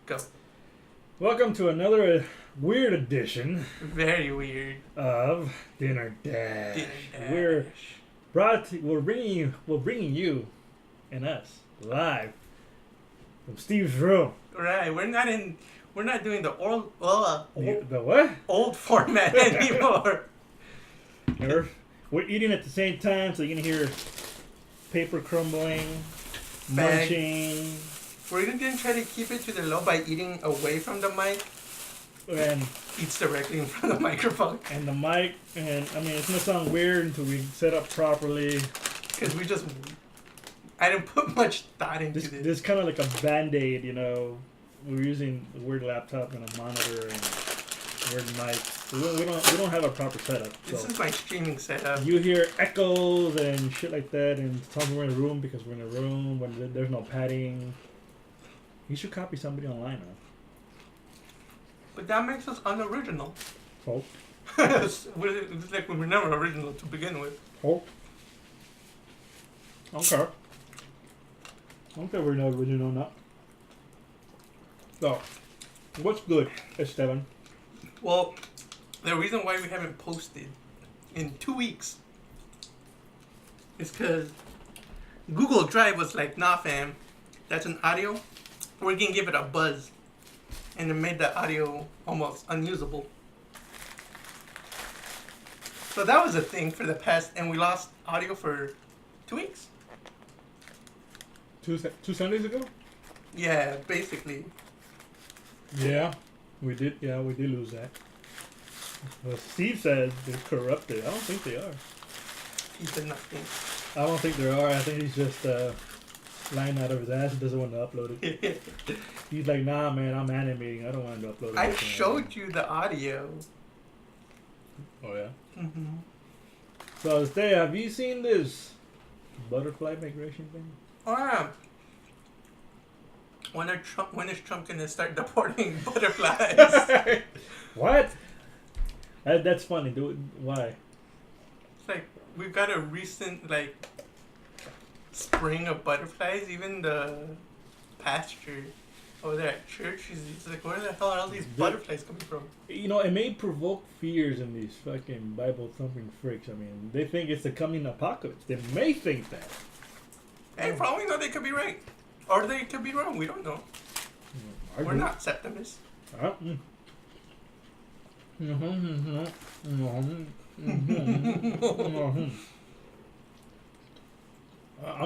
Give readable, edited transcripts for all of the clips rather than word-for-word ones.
Go. Welcome to another weird edition Very weird. of Dinner Dash. Dinner Dash. We're bringing you and us live from Steve's room. Right. We're not doing the old The what? old format anymore. We're eating at the same time, so you're gonna hear paper crumbling, Bag. munching, We're gonna try to keep it to the low by eating away from the mic. and Eats directly in front of the microphone. the mic. And I mean, it's gonna sound weird until we set up properly. Because I didn't put much thought into This this. is kind of like a band-aid, you know. We're using a weird laptop and a monitor and weird mic. We don't have a proper setup. This So is my streaming setup. you hear echoes and shit like that, and sometimes we're in a room because we're in a room when there's no padding. You should copy somebody online, huh? But that makes us unoriginal. Hope. It's like we were never original to begin with. Hope. Okay. Okay, we're not original now. So, what's good, Esteban? Well, the reason why we haven't posted in 2 weeks is because Google Drive was like, nah, fam, that's an audio. We're gonna give it a buzz, and it made the audio almost unusable. So that was a thing for the past, and we lost audio for 2 weeks. Two Sundays ago? Yeah, basically. Yeah, we did. Yeah, we did lose that. Well, Steve said they're corrupted. I don't think they are. He said nothing. I don't think they are. I think he's just lying out of his ass and doesn't want to upload it. He's like, nah, man, I'm animating. I don't want to upload it. I showed you the audio. Oh yeah. Mm-hmm. So, Steve, have you seen this butterfly migration thing? Oh yeah. When is Trump gonna start deporting butterflies? What? That's funny. Why? It's like we've got a recent spring of butterflies. Even the pastor over there at church, he's like, where the hell are all these butterflies coming from? You know, it may provoke fears in these fucking Bible thumping freaks. I mean, they think it's the coming apocalypse. They may think that. Hey, for all we know, they could be right, or they could be wrong. We don't know. We're not Septimus. I'm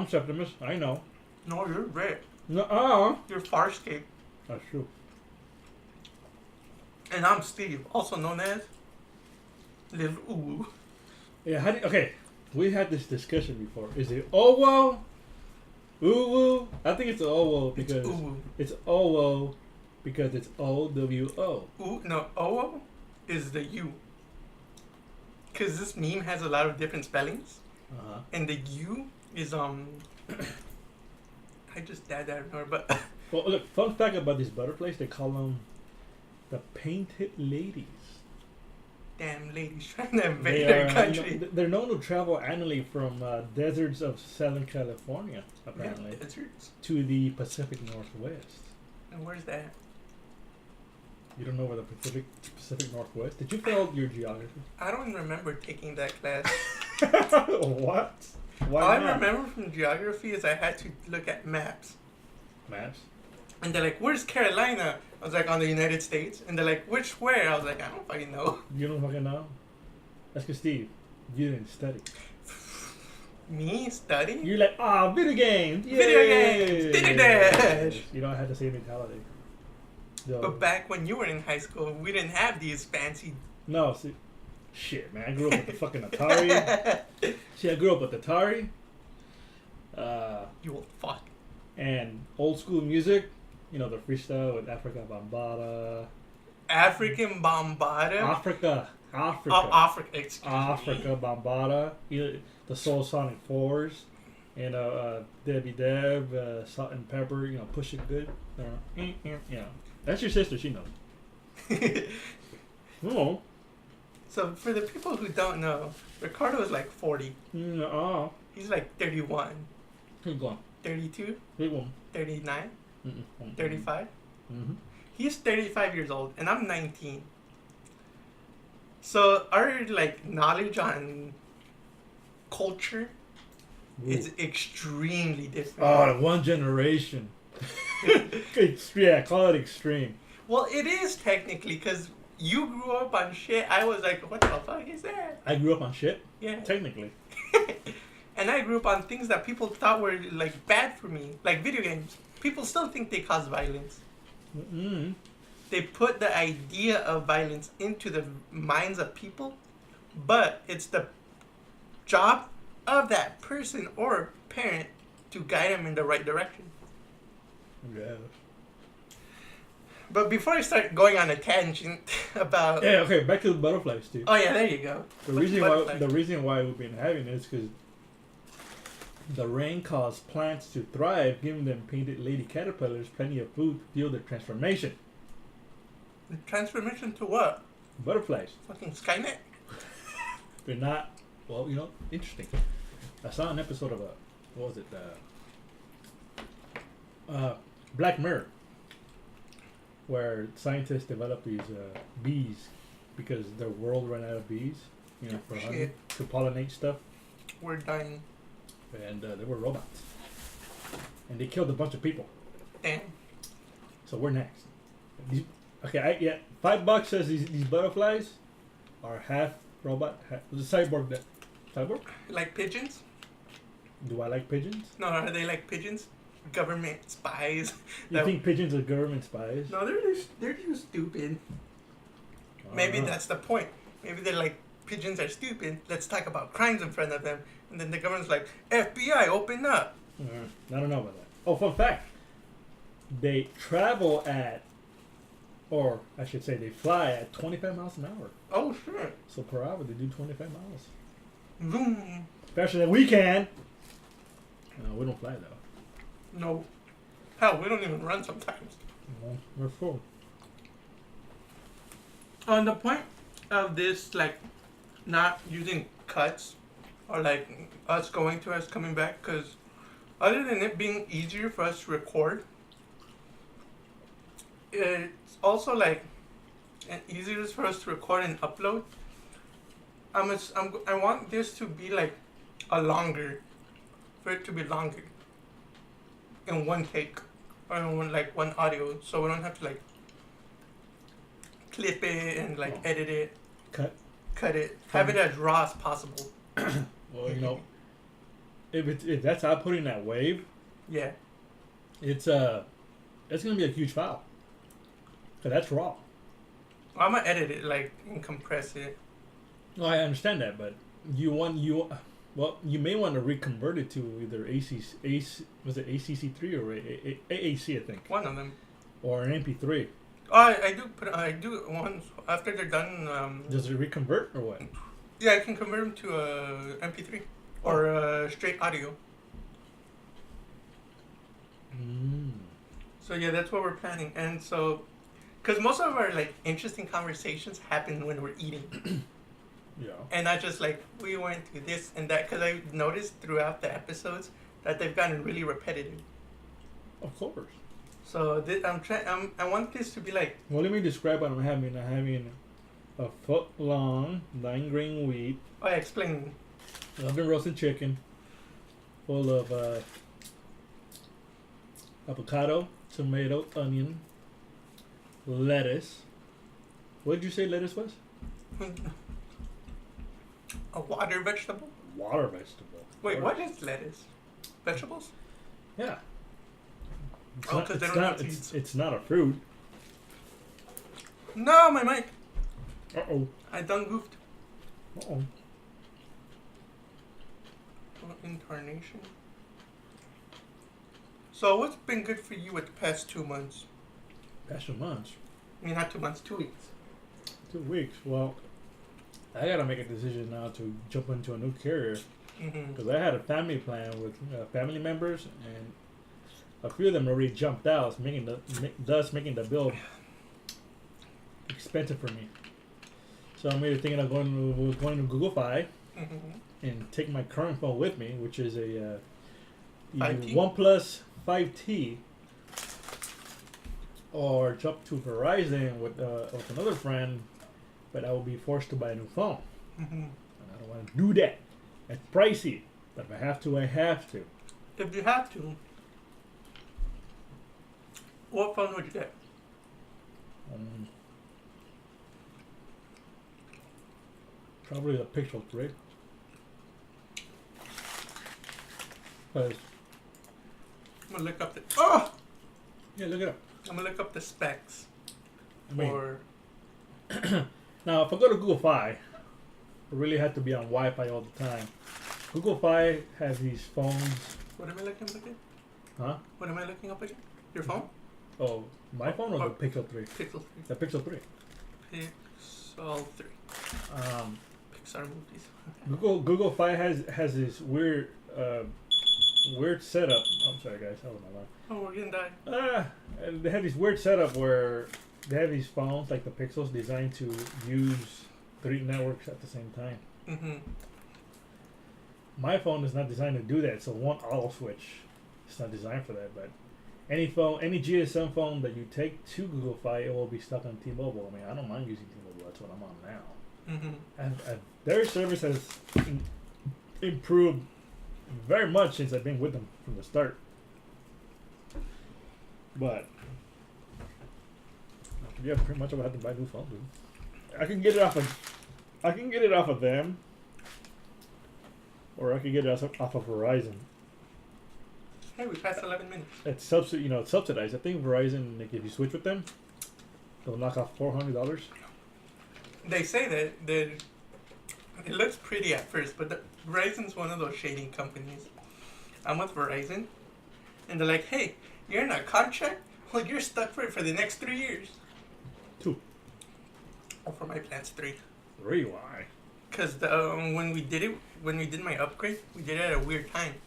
Septimus. I know. No, you're right. Nuh-uh. You're Farscape. That's true. And I'm Steve, also known as lil.owo. Yeah. Okay. We had this discussion before. Is it Owo? Uwu? I think it's Owo because it's Owo because it's O-W-O. No, Owo is the U. Because this meme has a lot of different spellings. Uh-huh. And the U is, I just died out of nowhere, but... Well, look, fun fact about these butterflies, they call them the painted ladies. Damn ladies trying to invade their country. You know, they're known to travel annually from deserts of Southern California, apparently, deserts? to the Pacific Northwest. And where's that? You don't know where the Pacific Northwest? Did you fail your geography? I don't remember taking that class. What? Why All not? I remember from geography is I had to look at maps. Maps? And they're like, where's Carolina? I was like, on the United States. And they're like, which where? I was like, I don't fucking know. You don't fucking know? That's because, Steve, you didn't study. Me? Study? You're like, video games! Yay! Video games! Dinner Dash! You don't have the same mentality. So, But back when you were in high school, we didn't have these fancy... No, see, shit, man. I grew up with the fucking Atari. See, I grew up with Atari. You old fuck. And old school music. You know, the freestyle with Africa Bambata. African Bombada? Africa. Africa, excuse me. Africa Bambata. The Soul Sonic 4s. You know, Debbie Deb, Salt and Pepper. You know, Push It Good. You know. That's your sister. She knows. No. So, for the people who don't know, Ricardo is like 40. No. He's like 31. Keep going. 32? Keep going. 39? 35? Mm-hmm. He's 35 years old, and I'm 19. So our like knowledge on culture is extremely different. Oh, the one generation. Yeah, call it extreme. Well, it is technically because you grew up on shit. I was like, what the fuck is that? I grew up on shit. Yeah. Technically. And I grew up on things that people thought were like bad for me, like video games. People still think they cause violence. Mm-hmm. They put the idea of violence into the minds of people, but it's the job of that person or parent to guide them in the right direction. Yeah. But before I start going on a tangent about Okay, back to the butterflies, dude. oh yeah, there you go. The reason why we've been having this is because the rain caused plants to thrive, giving them painted lady caterpillars plenty of food to fuel their transformation. Transformation to what? Butterflies. Fucking Skynet? They're not, well, interesting. I saw an episode of what was it? Black Mirror, where scientists developed these bees because the world ran out of bees, for honey, to pollinate stuff. We're dying. And they were robots. And they killed a bunch of people. Damn. So we're next. $5 says these butterflies are half robot, was a cyborg. Cyborg? Like pigeons? Do I like pigeons? No, are they like pigeons? Government spies? You think pigeons are government spies? No, they're too stupid. Maybe that's the point. Maybe they're like, pigeons are stupid. Let's talk about crimes in front of them. And then the government's like, FBI, open up. I don't know about that. Oh, fun fact. They travel at, or I should say they fly at 25 miles an hour. Oh, sure. So per hour they do 25 miles. Zoom. Faster than we can. No, we don't fly though. No. Hell, we don't even run sometimes. No, we're full. On the point of this, like, not using cuts, or like us coming back, because other than it being easier for us to record, it's also like easier for us to record and upload. I want this to be like for it to be longer in one take, or in one audio, so we don't have to like clip it and like edit it, cut it, have it as raw as possible. Well, if that's outputting that wave, yeah, it's gonna be a huge file. Cause that's raw. I'm gonna edit it and compress it. No, I understand that, but you may want to reconvert it to either was it ACC3 or AAC, I think. One of them. Or an MP3. Oh, I do once after they're done. Does it reconvert or what? Yeah, I can convert them to a MP3 or straight audio. So yeah, that's what we're planning, and so, because most of our like interesting conversations happen when we're eating. Yeah. And not just like we went through this and that, because I noticed throughout the episodes that they've gotten really repetitive. Of course. So I want this to be like. Well, let me describe what I'm having. I'm having a foot long 9-grain wheat. Oh, yeah, explain. Oven roasted chicken, full of avocado, tomato, onion, lettuce. What did you say lettuce was? A water vegetable? Water vegetable. Wait, what is lettuce? Vegetables? Yeah. Because they don't have seeds. It's not a fruit. No, my mic. Uh-oh. I done goofed. Uh-oh. Incarnation. So what's been good for you with the past 2 months? Past 2 months? I mean, not 2 months, 2 weeks. 2 weeks. Well, I gotta make a decision now to jump into a new carrier. Because I had a family plan with family members, and a few of them already jumped out, thus making the bill expensive for me. So I'm either thinking of going to Google Fi and take my current phone with me, which is a OnePlus 5T. or jump to Verizon with another friend, but I will be forced to buy a new phone. Mm-hmm. And I don't want to do that. It's pricey, but if I have to, I have to. If you have to, what phone would you get? Probably the Pixel 3. Because, I'm gonna look up the. Oh! yeah, look it up. I'm gonna look up the specs. I mean, For now, if I go to Google Fi, I really have to be on Wi-Fi all the time. Google Fi has these phones. what am I looking up again? Huh? What am I looking up again? Your phone? Oh, my phone or Oh. the Pixel 3? Pixel 3. The Pixel 3. Pixel 3. Pixar movies. Google Fi has this weird setup. I'm sorry, guys. That was my line. Oh, we're gonna die. And they have this weird setup where they have these phones like the Pixels designed to use 3 networks at the same time. Mm-hmm. My phone is not designed to do that, so one auto switch. It's not designed for that. But any GSM phone that you take to Google Fi, it will be stuck on T-Mobile. I mean, I don't mind using T-Mobile. That's what I'm on now. Mm-hmm. And their service has improved very much since I've been with them from the start. But yeah, pretty much I would have to buy a new phone, dude. I can get it off of them, or I can get it off of Verizon. Hey, we passed 11 minutes. It's subsidized. I think Verizon, like, if you switch with them, they'll knock off $400. They say that it looks pretty at first, but Verizon's one of those shady companies. I'm with Verizon, and they're like, "Hey, you're in a contract. Well, you're stuck for it for the next 3 years." 2. Oh, for my plan's 3. 3? Why? Because when we did my upgrade, we did it at a weird time,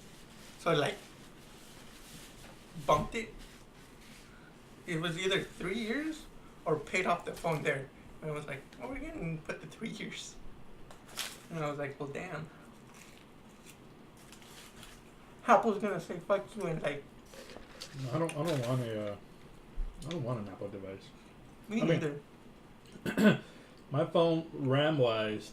so I bumped it. It was either 3 years or paid off the phone there. And I was like, "Oh, we're gonna put the 3 years." And I was like, "Well, damn." Apple's gonna say fuck you and like. I don't want an Apple device. Me I mean, neither. My phone, RAM-wise,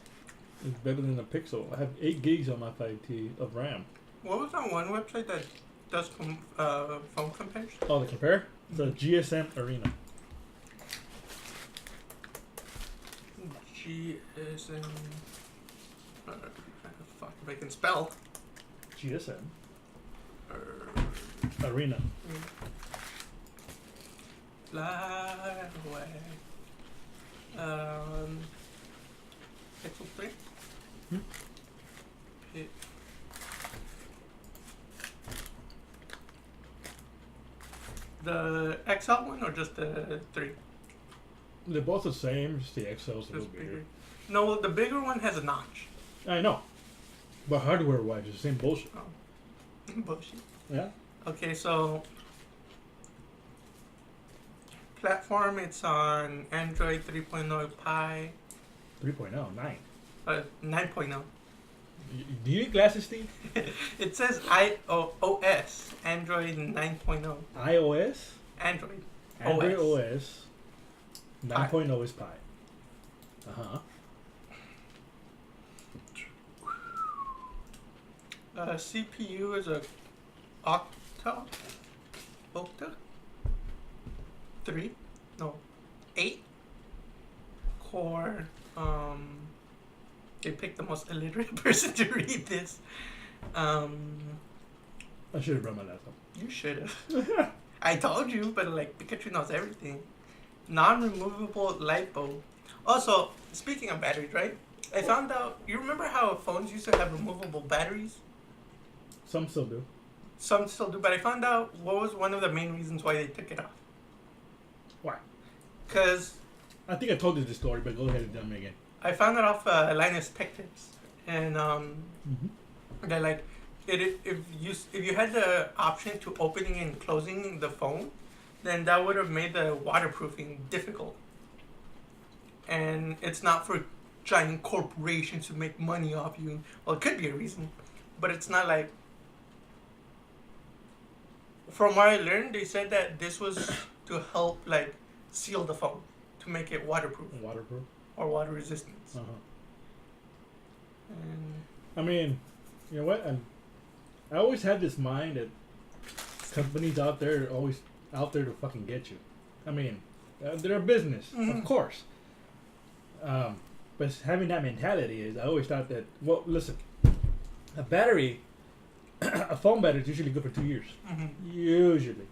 is better than the Pixel. I have 8 gigs on my 5T of RAM. What was that one website that does phone comparison? Oh, the compare? The GSM Arena. GSM. Fuck if I can spell. GSM Arena. Fly away. Pixel 3? The XL one or just the 3? They're both the same, just the XL's a little Just bigger. bigger. No, the bigger one has a notch. I know. But hardware-wise, it's the same bullshit. Oh. Bullshit. Yeah? Okay, so platform, it's on Android 3.0 Pie, 3.0, 9. 9.0. Do you need glasses, Steve? It says iOS, Android 9.0. iOS? Android. Android OS. OS. 9.0 is Pi. Uh-huh. CPU is a Octa 3? No, 8 core. They picked the most illiterate person to read this. I should have brought my laptop. You should have. I told you, but like Pikachu knows everything. Non-removable lipo. Also, speaking of batteries, right? I found out. You remember how phones used to have removable batteries? Some still do. Some still do, but I found out what was one of the main reasons why they took it off. Why? Because I think I told you this story, but go ahead and tell me again. I found it off Linus Tech Tips, and they're like, if you had the option to opening and closing the phone, then that would have made the waterproofing difficult. And it's not for giant corporations to make money off you. Well, it could be a reason, but it's not like. From what I learned, they said that this was to help like seal the phone to make it waterproof Waterproof. or water resistant. Uh-huh. And I mean, you know what? I always had this mind that companies out there are always out there to fucking get you. I mean, they're a business, of course. But having that mentality is, I always thought that, well, listen, a battery, a phone battery is usually good for 2 years. Usually.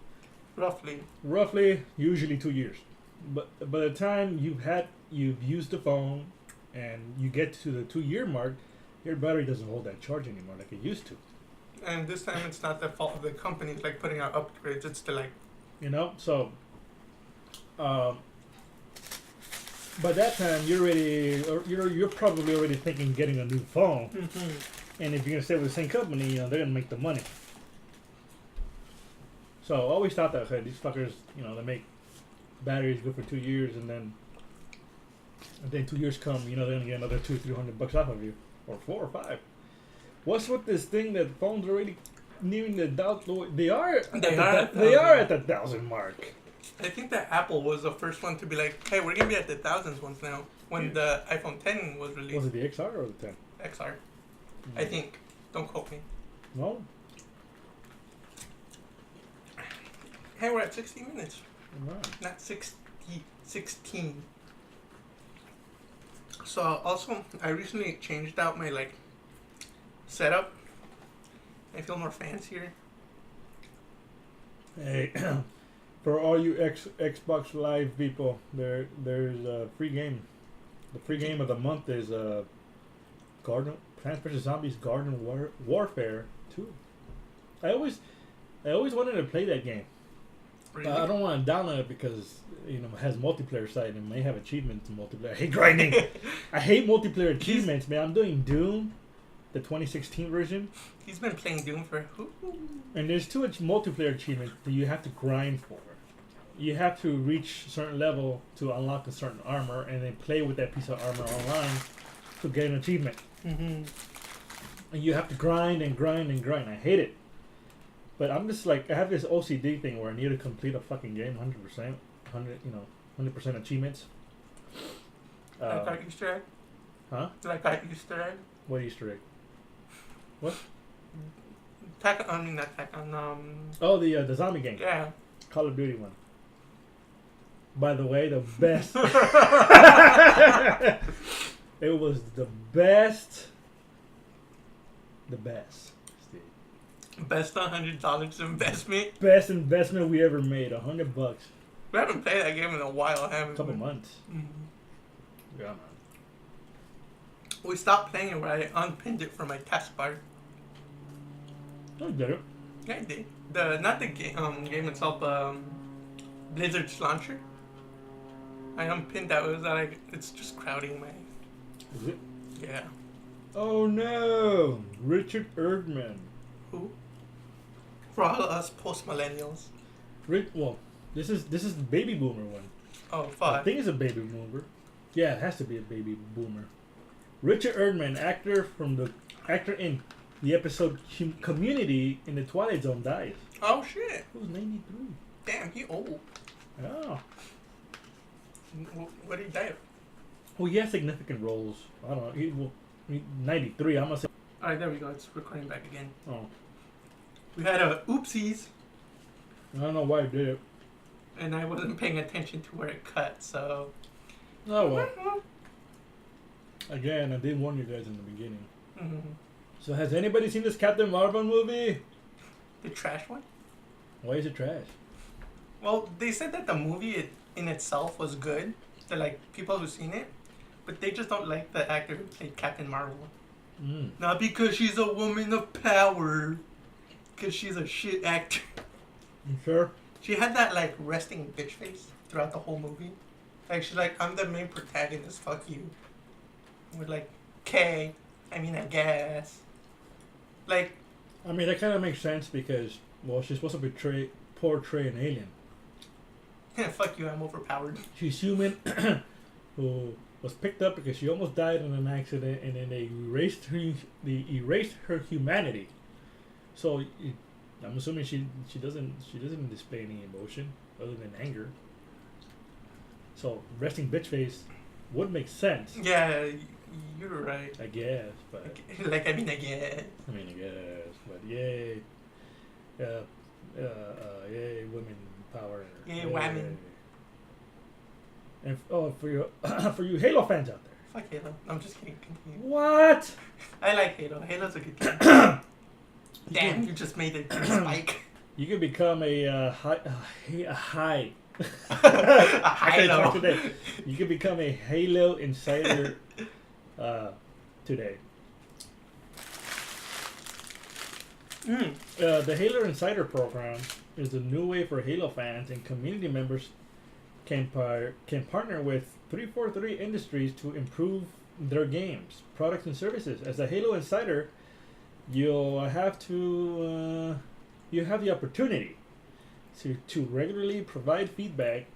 Roughly, usually 2 years. But by the time you've used the phone and you get to the 2 year mark, your battery doesn't hold that charge anymore like it used to. And this time it's not the fault of the company like putting out upgrades. It's the like, you know. So, by that time you're probably already thinking getting a new phone. And if you're gonna stay with the same company, you know they're gonna make the money. So I always thought that, okay, these fuckers, you know, they make batteries good for 2 years, and then 2 years come, you know, they're gonna get another $200-300 off of you, or 4 or 5. What's with this thing that phones are already nearing the thousand? They are at the 1,000 mark. I think that Apple was the first one to be like, hey, we're gonna be at the thousands ones now. When the iPhone 10 was released. Was it the XR or the 10? XR. I think. Don't quote me. No. Hey, we're at 60 minutes. Right. Not 16. So also, I recently changed out my like setup. I feel more fancier. Hey, for all you Xbox Live people, there's a free game. The free game of the month is Plants vs Zombies Garden Warfare 2. I always wanted to play that game. Really? I don't want to download it because, you know, it has multiplayer side and may have achievements in multiplayer. I hate grinding. I hate multiplayer achievements, man. I'm doing Doom, the 2016 version. He's been playing Doom for and there's too much multiplayer achievements that you have to grind for. You have to reach a certain level to unlock a certain armor and then play with that piece of armor online to get an achievement. And you have to grind and grind and grind. I hate it. But I'm just like, I have this OCD thing where I need to complete a fucking game 100%, 100% achievements. like our Easter egg? Huh? Like our Easter egg? What Easter egg? What? Oh, the zombie game. Yeah. Call of Duty one. By the way, the best. It was the best. The best. Best $100 investment. Best investment we ever made. $100. We haven't played that game in a while, haven't we? A couple months. Yeah, man. We stopped playing it where I unpinned it from my taskbar. I did it. Yeah, I did. Not the game itself. Blizzard's launcher. I unpinned that. It was like it's just crowding my. Is it? Yeah. Oh no, Richard Erdman. Who? For all of us post millennials. Well, this is the baby boomer one. Oh fuck. I think it's a baby boomer. Yeah, it has to be a baby boomer. Richard Erdman, actor in the episode Community in the Twilight Zone, dies. Oh shit. He was 93. Damn, he old. Oh. What did he die of? Well, he has significant roles. I don't know. 93. I'm gonna say. All right, there we go. It's recording back again. Oh. We had a oopsies. I don't know why I did it. And I wasn't paying attention to where it cut, so. Oh well. Again, I did warn you guys in the beginning. So has anybody seen this Captain Marvel movie? The trash one? Why is it trash? Well, they said that the movie in itself was good. They're like people who've seen it, but they just don't like the actor who played Captain Marvel. Not because she's a woman of power, because she's a shit actor. You sure? She had that like resting bitch face throughout the whole movie. Like she's like, I'm the main protagonist. Fuck you. We're like, I guess. Like. I mean, that kind of makes sense because, well, she's supposed to portray an alien. Fuck you, I'm overpowered. She's human, who was picked up because she almost died in an accident, and then they erased her humanity. So I'm assuming she doesn't display any emotion. other than anger. So resting bitch face would make sense. Yeah, you're right. I guess, but I mean, I guess. I guess, but yay, yay, women power. Yay, women. And for you, for you Halo fans out there. Fuck Halo. I'm just kidding. Continue. What? I like Halo. Halo's a good game. Damn, you just made it spike. You can become a high. A Halo. Today. You can become a Halo insider today. The Halo Insider program is a new way for Halo fans and community members can partner with 343 Industries to improve their games, products, and services. As a Halo Insider, you have the opportunity to regularly provide feedback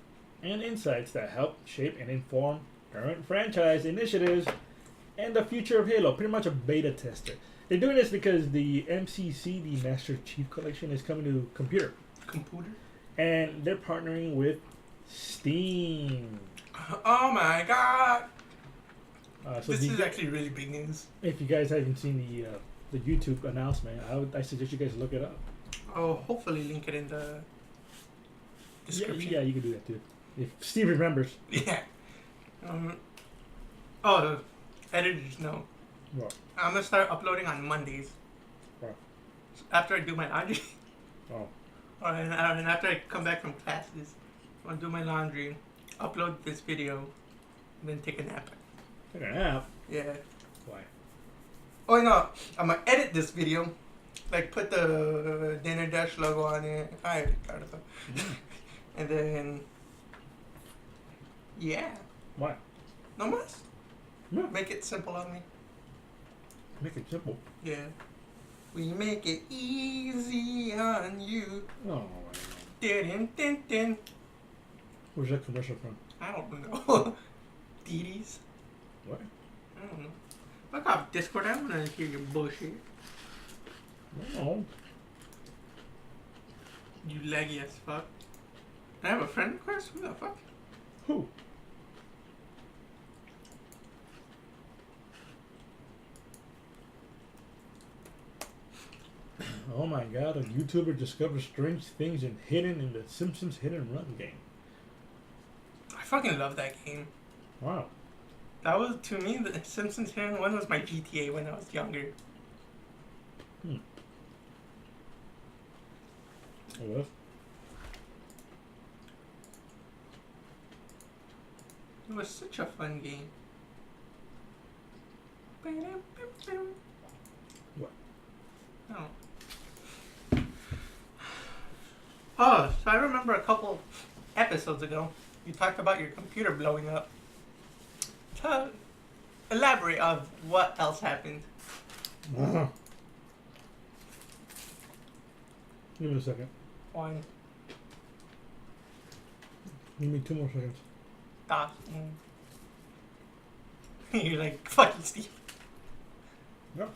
and insights that help shape and inform current franchise initiatives and the future of Halo. Pretty much a beta tester. They're doing this because the MCC, the Master Chief Collection, is coming to computer. And they're partnering with Steam. Oh my god! So this is actually really big news. If you guys haven't seen the YouTube announcement, I suggest you guys look it up. I'll hopefully link it in the description. Yeah, you can do that too. If Steve remembers. Yeah. The editors know. What? I'm gonna start uploading on Mondays. What? After I do my laundry. Oh. And after I come back from classes, I'll do my laundry, upload this video, and then take a nap. Take a nap? Yeah. Why? Oh no, I'm gonna edit this video, like put the Dinner Dash logo on it. I got it. And then, yeah. Why? No mas. No. Make it simple on me. Make it simple. Yeah. We make it easy on you. Oh. Din din din. Where's that commercial from? I don't know. Dee-Dee's? What? I don't know. Fuck off, Discord. I don't want to hear your bullshit. No. You laggy as fuck. I have a friend request? Who the fuck? Who? Oh my god, a YouTuber discovers strange things hidden in the Simpsons Hit and Run game. I fucking love that game. Wow. That was, to me, the Simpsons Hit and Run was my GTA when I was younger. It was? It was such a fun game. What? Oh. Oh, so I remember a couple episodes ago, you talked about your computer blowing up. Elaborate on what else happened. Give me a second. One. Give me 2 more seconds. You're like, fuck you, Steve. No.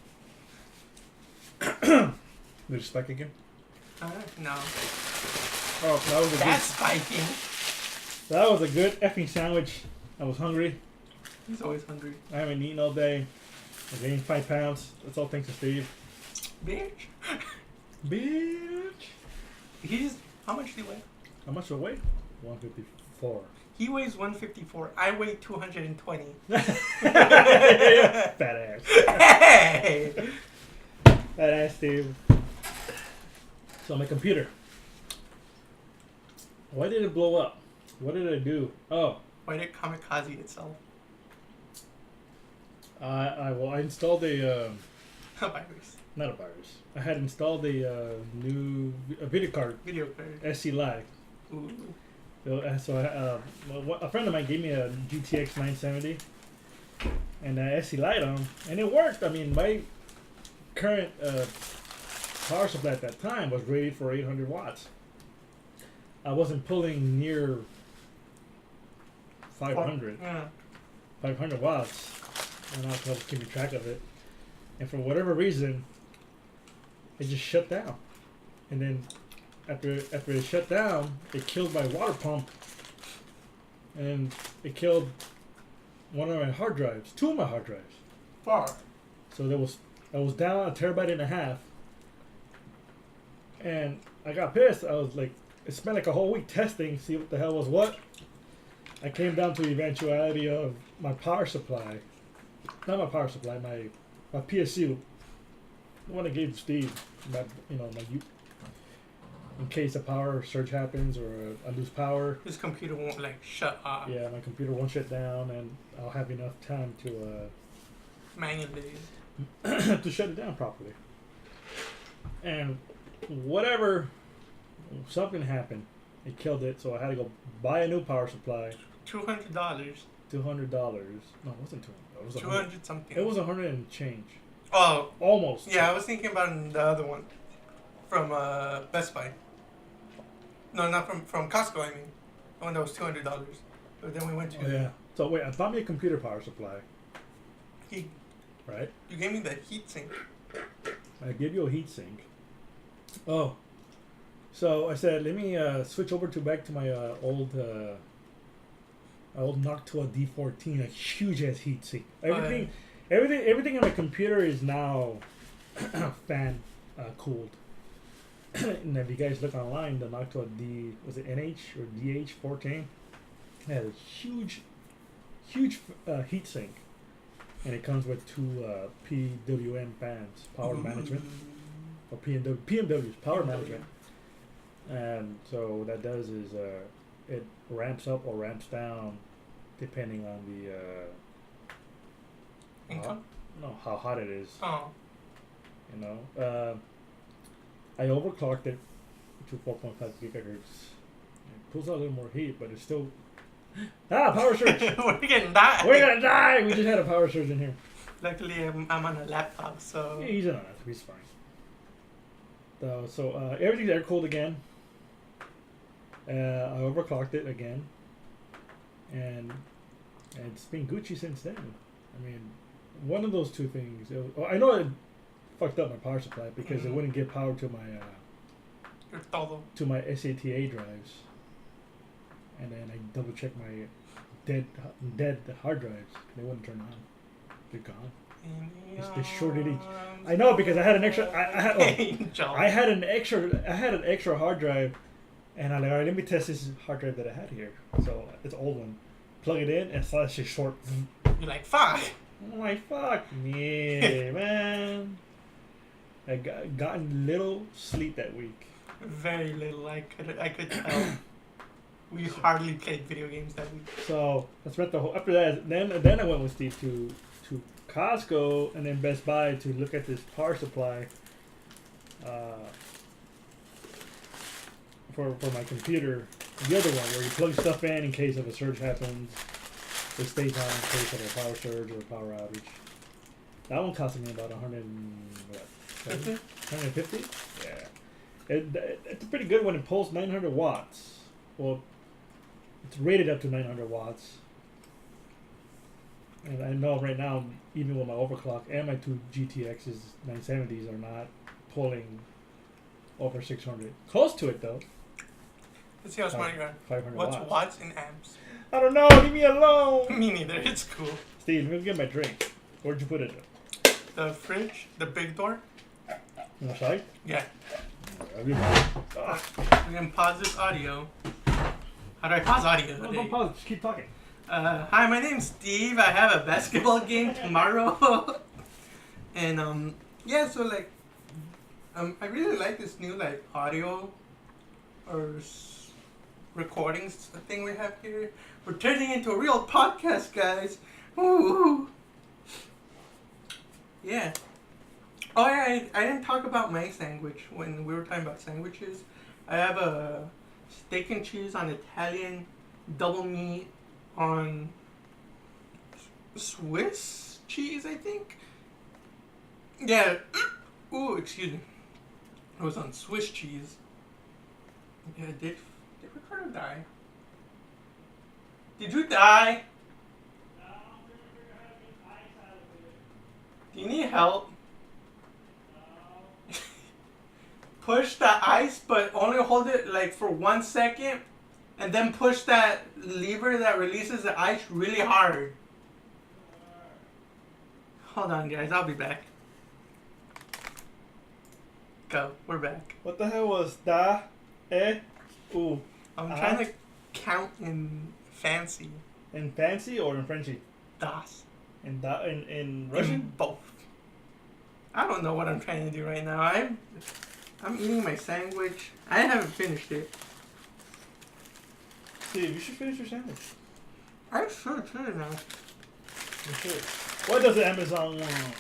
Did it spike again? No. Oh, that was a That's spiking. That was a good effing sandwich. I was hungry. He's always hungry. I haven't eaten all day. I gained 5 pounds. That's all thanks to Steve. Bitch. Bitch. How much do you weigh? How much do I weigh? 154. He weighs 154. I weigh 220. Fat ass. Hey! Fat ass, Steve. So my computer. Why did it blow up? What did I do? Oh. Why did it kamikaze itself? I installed a virus. Not a virus. I had installed a new video card. Video card. SC Live. Ooh. So a friend of mine gave me a GTX 970 and I SC Lite on, and it worked. I mean, my current power supply at that time was rated for 800 watts. I wasn't pulling near 500. Yeah. 500 watts. I don't know how to keep track of it. And for whatever reason, it just shut down. And then after it shut down, it killed my water pump, and it killed one of my hard drives, 2 of my hard drives. Far. So I was down 1.5 terabytes, and I got pissed. I was like, it spent like a whole week testing, see what the hell was what. I came down to the eventuality of my power supply, not my power supply, my PSU, the one I gave to Steve, my in case a power surge happens or I lose power. His computer won't like shut off. Yeah, my computer won't shut down, and I'll have enough time to manually to shut it down properly. And whatever, something happened, it killed it. So I had to go buy a new power supply. $200. $200. No, it wasn't 200. It was 200 something. It was 100 and change. Oh, almost. Yeah, I was thinking about the other one from Best Buy. No, not from Costco. I mean, the one that was $200. But then we went to. Oh, yeah. So wait, I bought me a computer power supply. Right. You gave me the heat sink. I gave you a heat sink. Oh. So I said, let me switch over back to my old Noctua D14, a huge ass heat sink. Everything on my computer is now fan cooled. And if you guys look online, the Noctua was it NH or DH14? It had a huge heat sink, and it comes with 2 PWM fans, power management, or PMWs, power management. And so what that does is it ramps up or ramps down depending on the income. How hot it is. Oh. You know, I overclocked it to 4.5 gigahertz. It pulls out a little more heat, but it's still power surge. We're gonna die. We're gonna die. We just had a power surge in here. Luckily, I'm on a laptop, so yeah, he's on it. He's fine. So everything's air cooled again. I overclocked it again, and it's been Gucci since then. I mean, one of those two things. I know it fucked up my power supply because it wouldn't get power to my SATA drives, and then I double checked my dead hard drives. They wouldn't turn on. They're gone. They shorted each. I know because I had an extra. I had an extra hard drive, and I'm like, all right, let me test this hard drive that I had here. So it's an old one. Plug it in, and it's actually short. You're like, fuck. I'm like, fuck me, man. I gotten little sleep that week. Very little. I could tell. We hardly played video games that week. So I spent the whole after that. Then I went with Steve to Costco and then Best Buy to look at this power supply for my computer. The other one where you plug stuff in case of a surge happens. It stays on in case of a power surge or a power outage. That one cost me about 150. Yeah, it's a pretty good one. It pulls 900 watts. Well, it's rated up to 900 watts. And I know right now, even with my overclock and my 2 GTXs 970s are not pulling over 600. Close to it though. Let's see how smart you are. 500 What's watts. watts in amps? I don't know. Leave me alone. Me neither. It's cool. Steve, let me get my drink. Where'd you put it? The fridge, the big door. On the side? Yeah. We're gonna pause this audio. How do I pause audio? No, don't pause. Just keep talking. Hi, my name's Steve. I have a basketball game tomorrow. And yeah, so like I really like this new like audio or recordings thing we have here. We're turning into a real podcast, guys. Woo! Yeah. Oh yeah, I didn't talk about my sandwich when we were talking about sandwiches. I have a steak and cheese on Italian, double meat on Swiss cheese, I think. Yeah. Ooh, excuse me. It was on Swiss cheese. Yeah, did Ricardo die? Did you die? Do you need help? push the ice, but only hold it like for 1 second, and then push that lever that releases the ice really hard. Hold on, guys. I'll be back. Go. We're back. What the hell was da, u? I'm trying to count in fancy. In fancy or in Frenchy? Das. In Russian? In both. I don't know what I'm trying to do right now. I'm eating my sandwich. I haven't finished it. Steve, you should finish your sandwich. I should now. You should. What does Amazon want?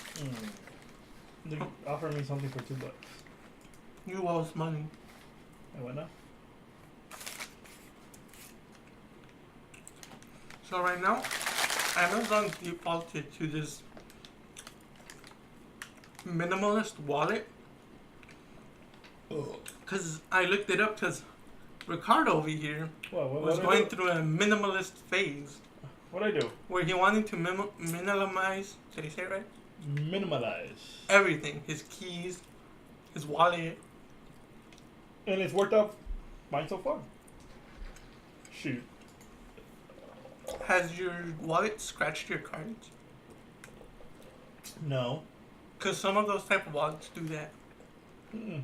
They offer me something for $2. You lost money. And what now? So right now, Amazon defaulted to this minimalist wallet. Because I looked it up because Ricardo over here was going through a minimalist phase. What'd I do? Where he wanted to minimize, did I say it right? Minimalize. Everything. His keys, his wallet. And it's worked out fine so far. Shoot. Has your wallet scratched your cards? No. Because some of those type of wallets do that. Mm-mm.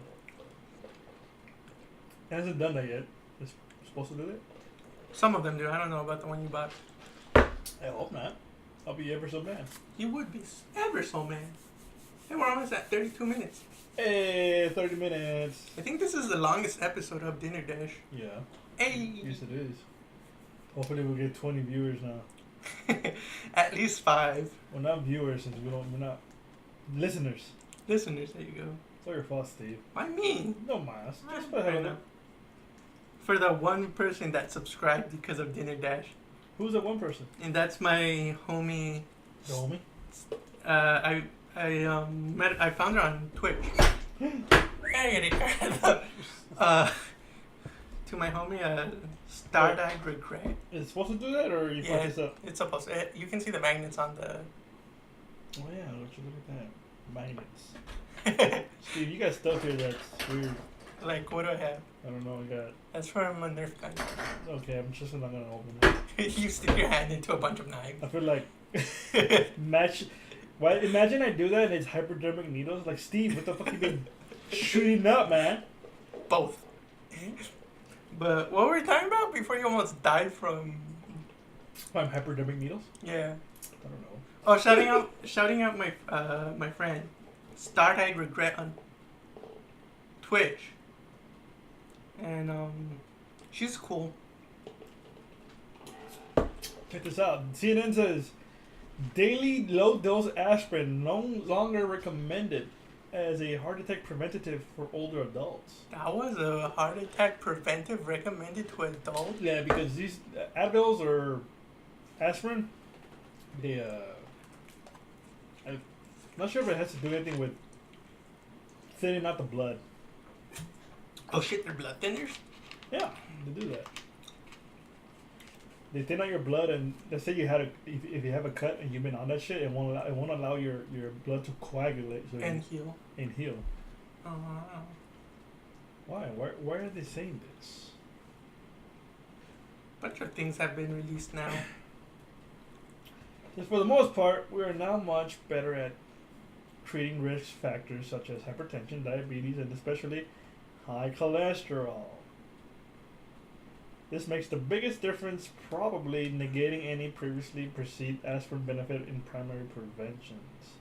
It hasn't done that yet. It's supposed to do that? Some of them do. I don't know about the one you bought. I hope not. I'll be ever so mad. You would be ever so mad. Hey, we're almost at 32 minutes. Hey, 30 minutes. I think this is the longest episode of Dinner Dash. Yeah. Hey! Yes, it is. Hopefully we'll get 20 viewers now. At least 5. Well, not viewers since we're not listeners. Listeners, there you go. It's all your fault, Steve. Why me? No mas. Just for I know. For the one person that subscribed because of Dinner Dash. Who's that one person? And that's my homie. The homie? I found her on Twitch. To my homie, Stardied Regret. Is it supposed to do that or you fuck this up? It's supposed to. You can see the magnets on the. Oh yeah, look at that. Magnets. Steve, you got stuff here that's weird. Like, what do I have? I don't know, I got... That's from my Nerf gun. Okay, I'm just not gonna open it. You stick your hand into a bunch of knives. I feel like... Imagine I do that and it's hypodermic needles. Like, Steve, what the fuck you been shooting up, man? Both. But what were we talking about before you almost died from... From hypodermic needles? Yeah. I don't know. Oh, shouting out my friend, Stardied Regret on Twitch. And she's cool. Check this out. CNN says daily low dose aspirin no longer recommended as a heart attack preventative for older adults. That was a heart attack preventive recommended to adults? Yeah, because these Advils or aspirin, they I'm not sure if it has to do anything with thinning out the blood. Oh shit, they're blood thinners? Yeah, they do that. They thin out your blood, and let's say you had if you have a cut and you've been on that shit, it won't allow your blood to coagulate. So heal. And heal. Uh-huh. Why? Why are they saying this? A bunch of things have been released now. Just for the most part, we are now much better at treating risk factors such as hypertension, diabetes, and especially high cholesterol. This makes the biggest difference, probably negating any previously perceived aspirin benefit in primary preventions.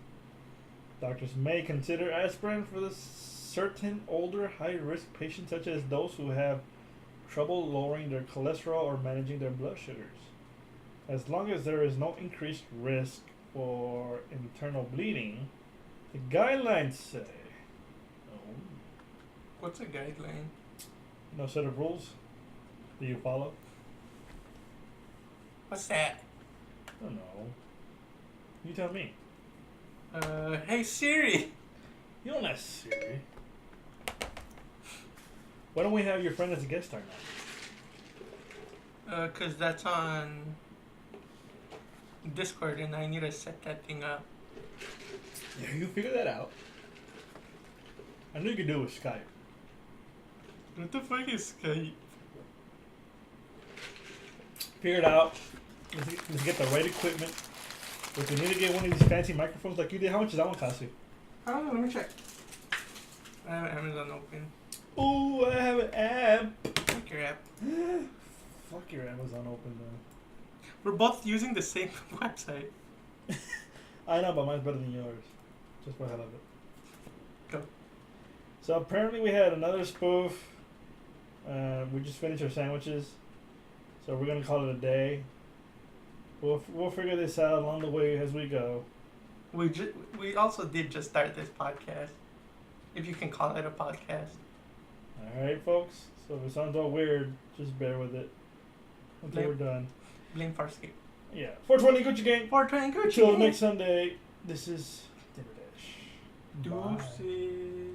Doctors may consider aspirin for the certain older high-risk patients such as those who have trouble lowering their cholesterol or managing their blood sugars. As long as there is no increased risk for internal bleeding, the guidelines say. Oh. What's a guideline? No set of rules that you follow? What's that? I don't know. You tell me. Hey Siri! You don't ask Siri. Why don't we have your friend as a guest star now? 'Cause that's on Discord and I need to set that thing up. Yeah, you figure that out. I knew you could do it with Skype. What the fuck is Skype? Figure it out. Let's get the right equipment. If we need to get one of these fancy microphones like you did, how much does that one cost you? I don't know, let me check. I have Amazon open. Oh, I have an app. Fuck your app. Fuck your Amazon open, though. We're both using the same website. I know, but mine's better than yours. Just for the hell of it. Go. So apparently we had another spoof. We just finished our sandwiches. So we're going to call it a day. We'll figure this out along the way as we go. We also did just start this podcast. If you can call it a podcast. Alright, folks. So if it sounds all weird, just bear with it until we're done. Blame Farscape. Yeah. 420 Gucci Gang. 420 Gucci. Till next Sunday. This is Dinner Dash. Bye. Deuces.